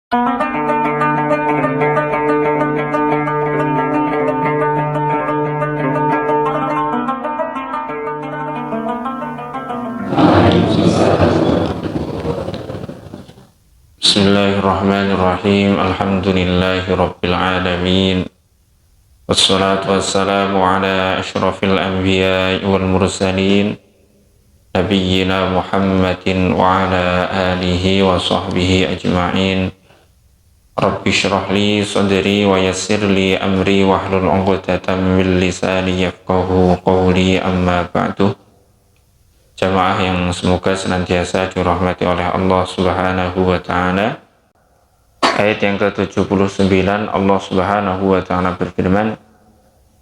Bismillahirrahmanirrahim. Alhamdulillahirabbil alamin. Wassalatu wassalamu ala asyrafil anbiya'i wal mursalin nabiyyina Muhammadin wa ala alihi wa sahbihi ajma'in. Rabbi shrah li sadri wa yassir li amri wahlul 'uqdatam min lisani yafqahu qawli, amma ba'du. Jamaah yang semoga senantiasa dirahmati oleh Allah Subhanahu wa ta'ala. Ayat yang ke-79, Allah Subhanahu wa ta'ala berfirman,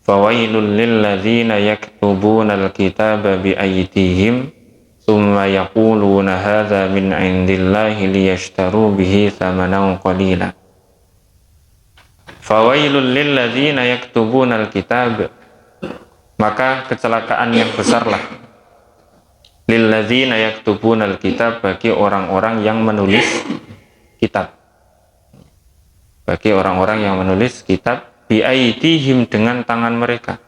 "Fawailul lilladzina yaktubuna al-kitaba biaydihim tsumma yaquluna hadza min 'indillahi liyashtaru bihi tsamanan qalila." Fawailul lilladzina yaktubuna al-kitab, maka kecelakaan yang besarlah lilladzina yaktubuna al-kitab, bagi orang-orang yang menulis kitab. Bagi orang-orang yang menulis kitab biaidihim, dengan tangan mereka.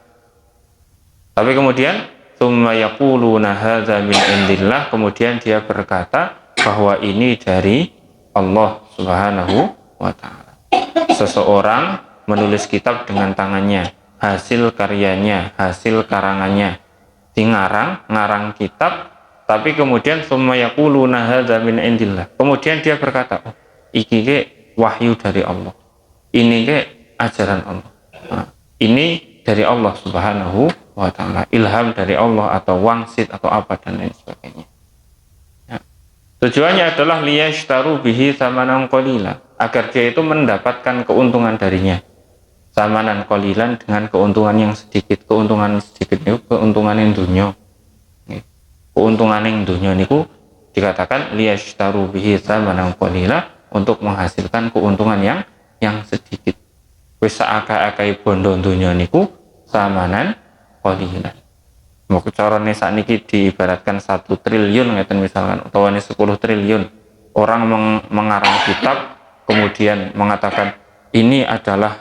Tapi kemudian tsumma yaquluna hadza min indillah, kemudian dia berkata bahwa ini dari Allah Subhanahu wa ta'ala. Seseorang menulis kitab dengan tangannya, hasil karyanya, hasil karangannya, ngarang kitab, tapi kemudian tsumma yaquluna hadza min indillah, kemudian dia berkata, oh, iki ke wahyu dari Allah, ini ke ajaran Allah, ini dari Allah Subhanahu wa ta'ala, ilham dari Allah, atau wangsit, atau apa dan lain sebagainya. Tujuannya adalah liyashtaru bihi tsamanan qalila, agar dia itu mendapatkan keuntungan darinya. Tsamanan qalilan, dengan keuntungan yang sedikit. Keuntungan sedikit itu keuntungan yang dunya. Keuntungan yang dunya niku dikatakan liyashtaru bihi tsamanan qalila, untuk menghasilkan keuntungan yang sedikit. Wis saakeh-akeh bondo dunya niku tsamanan qalilan. Moko carane sakniki diibaratkan 1 triliun ngeten misalkan, utawa 10 triliun. Orang mengarang kitab kemudian mengatakan ini adalah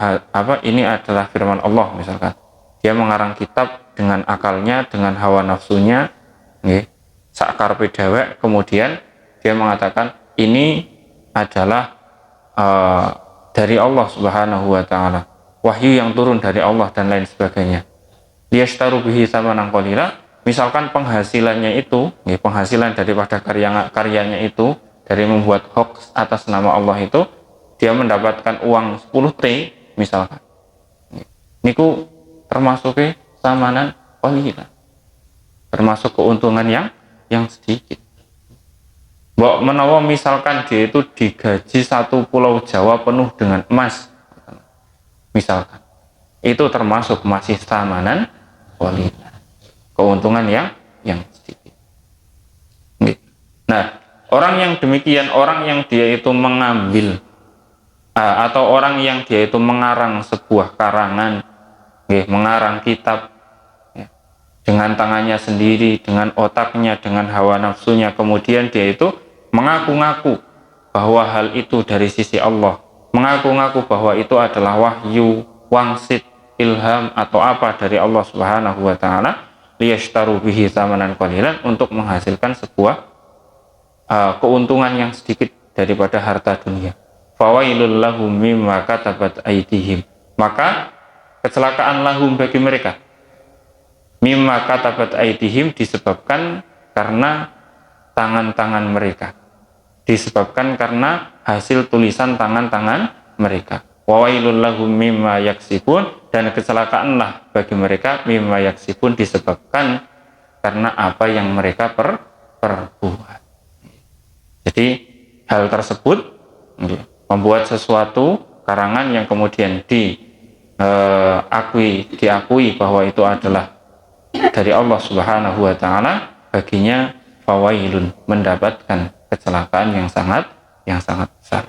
ini adalah firman Allah misalkan. Dia mengarang kitab dengan akalnya, dengan hawa nafsunya, nggih, sak karepe dhewek, kemudian dia mengatakan ini adalah dari Allah Subhanahu wa ta'ala, wahyu yang turun dari Allah dan lain sebagainya. Liyashtaru bihi tsamanan qalila, misalkan penghasilannya itu, penghasilan daripada karyanya itu, dari membuat hoax atas nama Allah itu, dia mendapatkan uang 10 T misalkan. Niku termasuk tsamanan qalila, termasuk keuntungan yang sedikit. Mbok menawa misalkan dia itu digaji 1 pulau Jawa penuh dengan emas, misalkan, itu termasuk masih tsamanan qalila, keuntungan yang sedikit. Nah, orang yang demikian, orang yang dia itu mengambil atau orang yang dia itu mengarang sebuah karangan, mengarang kitab dengan tangannya sendiri, dengan otaknya, dengan hawa nafsunya, kemudian dia itu mengaku-ngaku bahwa hal itu dari sisi Allah, mengaku-ngaku bahwa itu adalah wahyu, wangsit, ilham, atau apa dari Allah Subhanahu wa ta'ala, liyashtaru bihi tsamanan qalilan, untuk menghasilkan sebuah keuntungan yang sedikit daripada harta dunia. Fawailul lahum mimma katabat aydihim, maka kecelakaan lahum bagi mereka, mimma katabat aydihim, disebabkan karena tangan-tangan mereka, disebabkan karena hasil tulisan tangan-tangan mereka. Wawailul lahum mimma yaksibun, dan kecelakaanlah bagi mereka mimma yaksibun, disebabkan karena apa yang mereka perbuat. Jadi hal tersebut, membuat sesuatu karangan yang kemudian diakui bahwa itu adalah dari Allah Subhanahu wa ta'ala, baginya fawailun, mendapatkan kecelakaan yang sangat besar.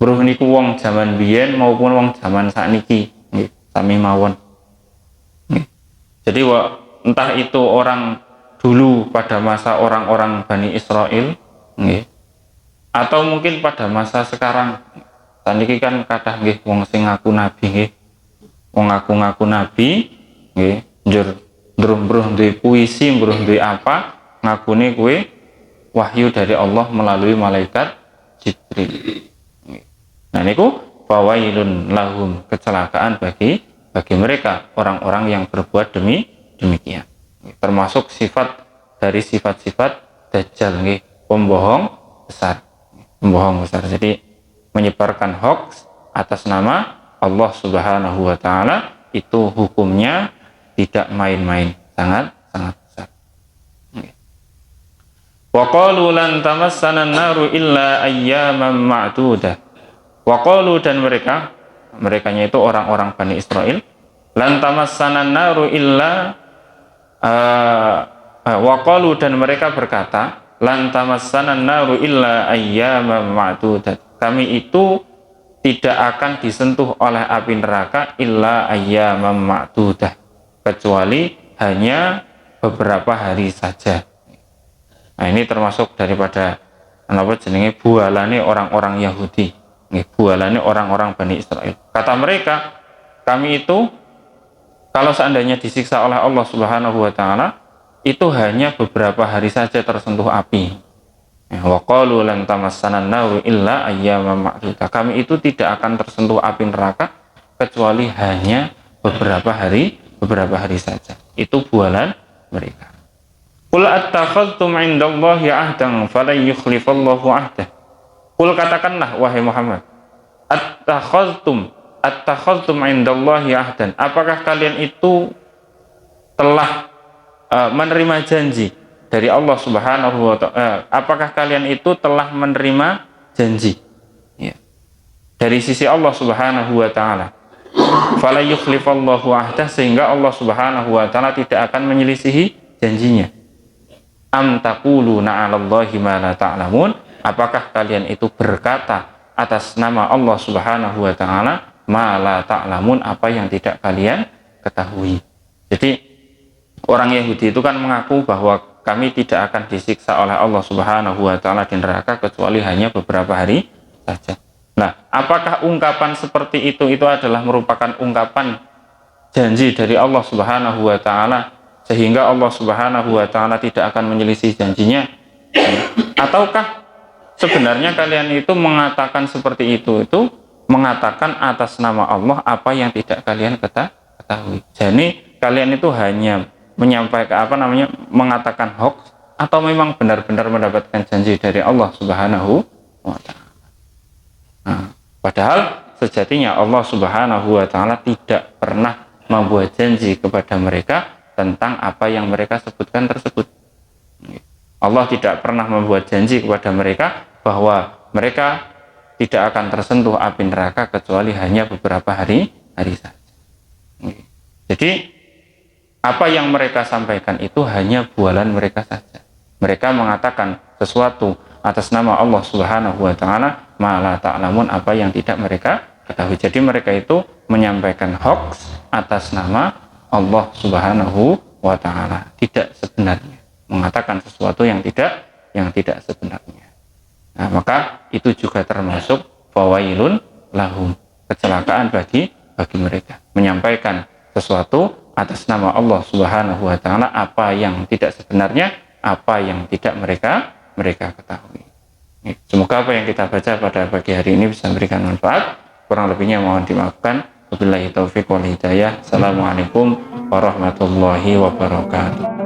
Bruh niku wong zaman biyen maupun wong zaman sakniki nggih sami mawon. Jadi entah itu orang dulu pada masa orang-orang Bani Israel nggih, Atau mungkin pada masa sekarang, saniki kan kathah nggih wong sing ngaku nabi nggih. Wong ngaku-ngaku nabi nggih, njur mbruh duwe puisi, mbruh duwe apa, ngakune kuwe wahyu dari Allah melalui malaikat Jibril. Nah niku fawailun lahum, kecelakaan bagi mereka orang-orang yang berbuat demikian. Termasuk sifat dari sifat-sifat dajjal nggih, pembohong besar. Pembohong besar. Jadi menyebarkan hoax atas nama Allah Subhanahu wa taala itu hukumnya tidak main-main, sangat besar. Wa qalu lan tamassana an-naru illa ayyaman ma'dudah. Wa qalu, dan merekanya itu orang-orang Bani Israel, lan tamassana an-naru illa wa qalu, dan mereka berkata, lan tamassana an-naru illa ayyaman ma'dudah. Kami itu tidak akan disentuh oleh api neraka illa ayyaman ma'dudah, kecuali hanya beberapa hari saja. Nah ini termasuk daripada jenenge bualane orang-orang Yahudi, bualane orang-orang Bani Israel. Kata mereka, kami itu kalau seandainya disiksa oleh Allah Subhanahu wa taala itu hanya beberapa hari saja tersentuh api. Wa qalu lan tamassana an-naru illa ayyaman ma'dudah. Kami itu tidak akan tersentuh api neraka kecuali hanya beberapa hari saja. Itu bualan mereka. Qul attakhadhtum 'indallahi 'ahdan falan yukhlifallahu 'ahdah. Qul, katakanlah wahai Muhammad, attakhadhtum 'indallahi 'ahdan. Apakah kalian itu telah menerima janji dari Allah Subhanahu wa ta'ala? Apakah kalian itu telah menerima janji dari sisi Allah Subhanahu wa ta'ala? Fala yukhlifallahu 'ahdah, sehingga Allah Subhanahu wa ta'ala tidak akan menyelisihi janjinya. Am taquluna 'alallahi ma la ta'lamun. Apakah kalian itu berkata atas nama Allah Subhanahu wa ta'ala ma la ta'lamun, apa yang tidak kalian ketahui. Jadi orang Yahudi itu kan mengaku bahwa kami tidak akan disiksa oleh Allah Subhanahu wa ta'ala di neraka kecuali hanya beberapa hari saja. Nah, apakah ungkapan seperti itu adalah merupakan ungkapan janji dari Allah Subhanahu wa ta'ala sehingga Allah Subhanahu wa ta'ala tidak akan menyelisih janjinya? Ataukah sebenarnya kalian itu mengatakan seperti itu mengatakan atas nama Allah apa yang tidak kalian ketahui? Jadi kalian itu hanya menyampaikan mengatakan hoax, atau memang benar-benar mendapatkan janji dari Allah Subhanahu wa ta'ala? Nah, padahal sejatinya Allah Subhanahu wa ta'ala tidak pernah membuat janji kepada mereka tentang apa yang mereka sebutkan tersebut. Allah tidak pernah membuat janji kepada mereka bahwa mereka tidak akan tersentuh api neraka kecuali hanya beberapa hari saja. Jadi apa yang mereka sampaikan itu hanya bualan mereka saja. Mereka mengatakan sesuatu atas nama Allah Subhanahu wa ta'ala ma la ta'lamun, apa yang tidak mereka ketahui. Jadi mereka itu menyampaikan hoax atas nama Allah Subhanahu wa ta'ala, tidak sebenarnya, mengatakan sesuatu yang tidak sebenarnya. Nah, maka itu juga termasuk fawailun lahum, kecelakaan bagi mereka, menyampaikan sesuatu atas nama Allah Subhanahu wa ta'ala apa yang tidak sebenarnya, apa yang tidak mereka ketahui. Semoga apa yang kita baca pada pagi hari ini bisa memberikan manfaat. Kurang lebihnya mohon dimaafkan. Wabillahi taufiq wal hidayah. Assalamualaikum warahmatullahi wabarakatuh.